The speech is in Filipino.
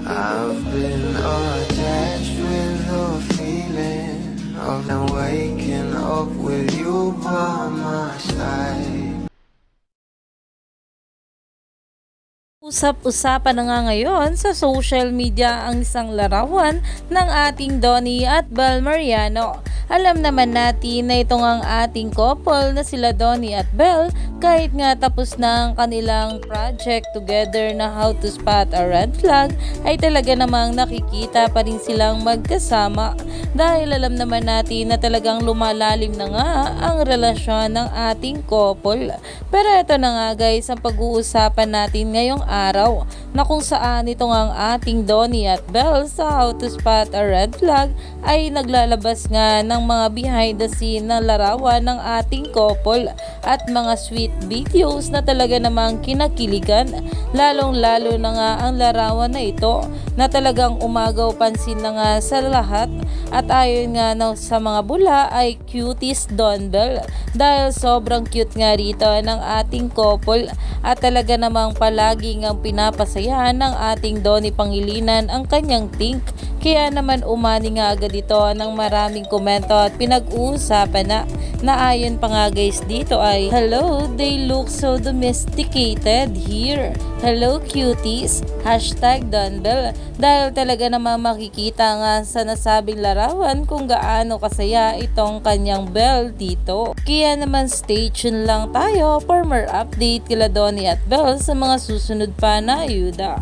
I've been attached with the feeling of now waking up with you by my side. Usap-usapan na nga ngayon sa social media ang isang larawan ng ating Donnie at Bel Mariano. Alam naman natin na itong ang ating couple na sila Donnie at Bel, kahit nga tapos na ang kanilang project together na How to Spot a Red Flag, ay talaga namang nakikita pa rin silang magkasama. Dahil alam naman natin na talagang lumalalim na nga ang relasyon ng ating couple. Pero ito na nga guys ang pag-uusapan natin ngayong araw, na kung saan itong ang ating Donnie at Bel sa How to Spot a Red Flag ay naglalabas nga ng mga behind the scene na larawan ng ating couple at mga sweet videos na talaga namang kinakiligan, lalong lalo na nga ang larawan na ito na talagang umagaw pansin na nga sa lahat. At ayon nga sa mga bula ay cuties Don Bel, dahil sobrang cute nga rito ng ating couple at talaga namang palagi ang pinapasaya ng ating Donnie Pangilinan ang kanyang think. Kaya naman umani nga agad ito ng maraming komento at pinag-uusapan na ayon pa nga guys dito ay, "Hello, they look so domesticated here. Hello cuties, #Donbel." Dahil talaga naman makikita nga sa nasabing larawan kung gaano kasaya itong kanyang Bel dito. Kaya naman stay tuned lang tayo for more update kila Donnie at Bel sa mga susunod pa na ayuda.